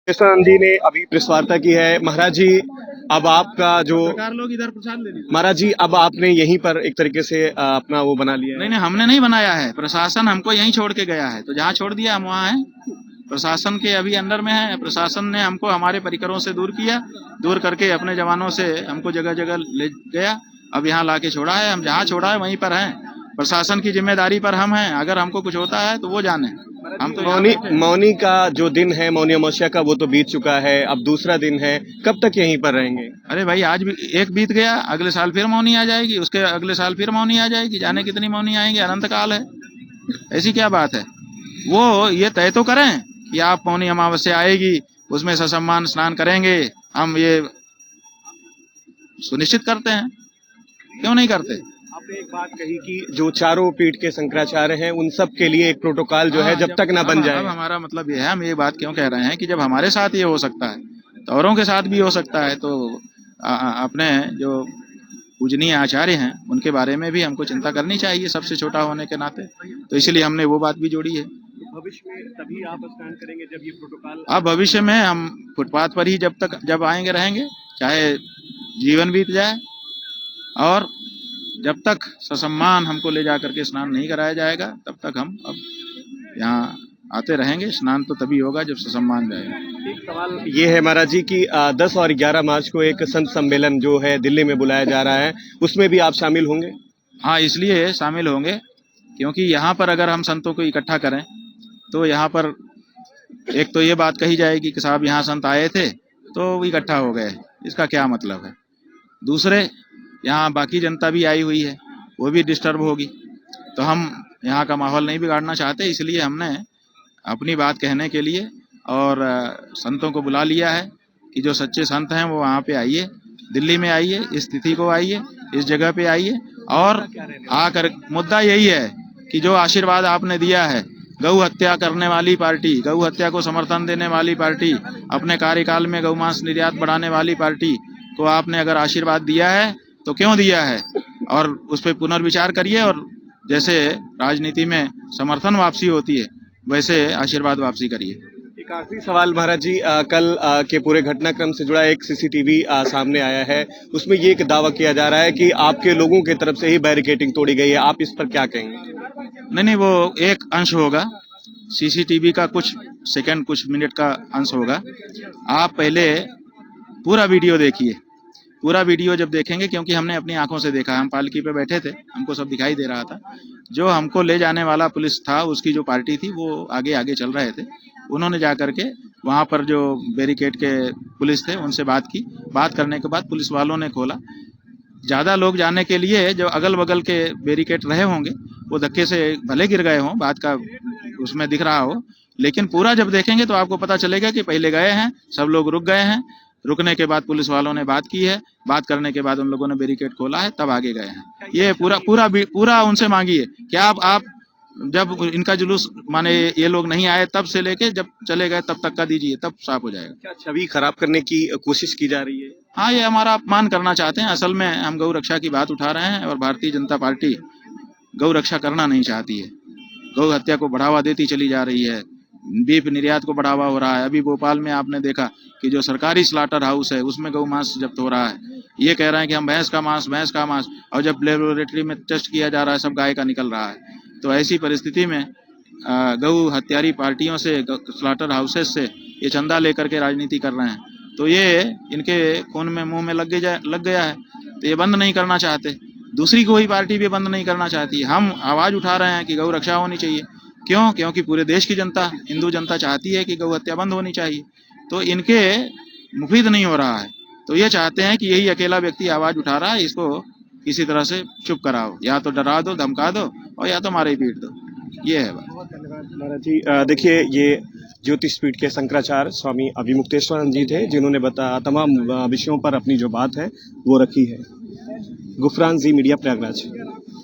किशन जी ने अभी प्रेस वार्ता की है। महाराज जी, अब आपका जो सरकार लोग इधर प्रसाद ले लीजिए। महाराज जी, अब आपने यहीं पर एक तरीके से अपना वो बना लिया नहीं है। नहीं, हमने नहीं बनाया है, प्रशासन हमको यहीं छोड़ के गया है, तो जहाँ छोड़ दिया हम वहाँ हैं। प्रशासन के अभी अंडर में है। प्रशासन ने हमको हमारे परिकरों से दूर किया, दूर करके अपने जवानों से हमको जगह जगह ले गया। अब यहाँ लाके छोड़ा है, हम जहाँ छोड़ा है वहीं पर हैं। प्रशासन की जिम्मेदारी पर हम हैं, अगर हमको कुछ होता है तो वो जाने। हम तो यहाँ मौनी बैठे हैं। मौनी का जो दिन है, मौनी अमावस्या का, वो तो बीत चुका है, अब दूसरा दिन है। कब तक यहीं पर रहेंगे? अरे भाई, आज भी एक बीत गया, अगले साल फिर मौनी आ जाएगी, उसके अगले साल फिर मौनी आ जाएगी, जाने कितनी मौनी आएंगी, अनंत काल है। ऐसी क्या बात है? वो ये तय तो करें कि आप मौनी अमावस्या आएगी, उसमें ससम्मान स्नान करेंगे, हम ये सुनिश्चित करते हैं। क्यों नहीं करते? आपने एक बात कही कि जो चारों पीठ के शंकराचार्य हैं, उन सब के लिए एक प्रोटोकॉल जो है, जब तक ना बन जाए। अब हमारा मतलब ये है, हम ये बात क्यों कह रहे हैं कि जब हमारे साथ ये हो सकता है तो औरों के साथ भी हो सकता है। तो अपने जो पूजनीय आचार्य हैं उनके बारे में भी हमको चिंता करनी चाहिए, सबसे छोटा होने के नाते। तो इसलिए हमने वो बात भी जोड़ी है। भविष्य में तभी आप स्नान करेंगे जब ये प्रोटोकॉल। अब भविष्य में हम फुटपाथ पर ही जब आएंगे रहेंगे, चाहे जीवन बीत जाए, और जब तक ससम्मान हमको ले जा करके स्नान नहीं कराया जाएगा तब तक हम अब यहाँ आते रहेंगे। स्नान तो तभी होगा जब ससम्मान जाएगा। एक सवाल ये है महाराज जी कि 10 और 11 मार्च को एक संत सम्मेलन जो है दिल्ली में बुलाया जा रहा है, उसमें भी आप शामिल होंगे? हाँ, इसलिए शामिल होंगे क्योंकि यहाँ पर अगर हम संतों को इकट्ठा करें तो यहाँ पर एक तो ये बात कही जाएगी कि साहब यहाँ संत आए थे तो वो इकट्ठा हो गए, इसका क्या मतलब है। दूसरे, यहाँ बाकी जनता भी आई हुई है, वो भी डिस्टर्ब होगी। तो हम यहाँ का माहौल नहीं बिगाड़ना चाहते, इसलिए हमने अपनी बात कहने के लिए और संतों को बुला लिया है कि जो सच्चे संत हैं वो वहाँ पे आइए, दिल्ली में आइए, इस तिथि को आइए, इस जगह पे आइए, और आकर मुद्दा यही है कि जो आशीर्वाद आपने दिया है, गौ हत्या करने वाली पार्टी, गौ हत्या को समर्थन देने वाली पार्टी, अपने कार्यकाल में गौ मांस निर्यात बढ़ाने वाली पार्टी को आपने अगर आशीर्वाद दिया है तो क्यों दिया है, और उस पर पुनर्विचार करिए। और जैसे राजनीति में समर्थन वापसी होती है वैसे आशीर्वाद वापसी करिए। एक आखिरी सवाल महाराज जी, कल के पूरे घटनाक्रम से जुड़ा एक सीसीटीवी सामने आया है, उसमें ये एक दावा किया जा रहा है कि आपके लोगों की तरफ से ही बैरिकेडिंग तोड़ी गई है, आप इस पर क्या कहेंगे? नहीं, वो एक अंश होगा, सीसीटीवी का कुछ सेकंड, कुछ मिनट का अंश होगा। आप पहले पूरा वीडियो देखिए। पूरा वीडियो जब देखेंगे, क्योंकि हमने अपनी आंखों से देखा, हम पालकी पे बैठे थे, हमको सब दिखाई दे रहा था। जो हमको ले जाने वाला पुलिस था, उसकी जो पार्टी थी, वो आगे आगे चल रहे थे। उन्होंने जा करके वहाँ पर जो बैरिकेड के पुलिस थे उनसे बात की। बात करने के बाद पुलिस वालों ने खोला। ज़्यादा लोग जाने के लिए जो अगल बगल के बैरिकेड रहे होंगे वो धक्के से भले गिर गए हों, बात का उसमें दिख रहा हो, लेकिन पूरा जब देखेंगे तो आपको पता चलेगा कि पहले गए हैं, सब लोग रुक गए हैं, रुकने के बाद पुलिस वालों ने बात की है, बात करने के बाद उन लोगों ने बैरिकेड खोला है, तब आगे गए हैं। ये पूरा उनसे मांगिए। क्या आप जब इनका जुलूस माने ये लोग नहीं आए तब से लेके जब चले गए तब तक का दीजिए, तब साफ हो जाएगा। क्या छवि खराब करने की कोशिश की जा रही है? हाँ, ये हमारा अपमान करना चाहते हैं। असल में हम गौ रक्षा की बात उठा रहे हैं और भारतीय जनता पार्टी गौ रक्षा करना नहीं चाहती है। गौ हत्या को बढ़ावा देती चली जा रही है, बीफ निर्यात को बढ़ावा हो रहा है। अभी भोपाल में आपने देखा कि जो सरकारी स्लाटर हाउस है उसमें गौ मांस जब्त हो रहा है। ये कह रहे हैं कि हम भैंस का मांस, और जब लेबोरेटरी में टेस्ट किया जा रहा है सब गाय का निकल रहा है। तो ऐसी परिस्थिति में गौ हत्यारी पार्टियों से, स्लाटर हाउसेस से ये चंदा लेकर के राजनीति कर रहे हैं। तो ये इनके खून में, मुंह में लग गया है, तो ये बंद नहीं करना चाहते। दूसरी कोई पार्टी भी बंद नहीं करना चाहती। हम आवाज उठा रहे हैं कि गौ रक्षा होनी चाहिए। क्यों? क्योंकि पूरे देश की जनता, हिंदू जनता चाहती है कि गौ हत्या बंद होनी चाहिए। तो इनके मुफीद नहीं हो रहा है, तो ये चाहते हैं कि यही अकेला व्यक्ति आवाज उठा रहा है, इसको किसी तरह से चुप कराओ, या तो डरा दो, धमका दो, और या तो मारे पीट दो। ये है बात। बहुत धन्यवाद महाराज जी। देखिए, ये ज्योतिष पीठ के शंकराचार्य स्वामी अभिमुक्तेश्वरानंद जी थे, जिन्होंने तमाम विषयों पर अपनी जो बात है वो रखी है। गुफरान जी, मीडिया, प्रयागराज।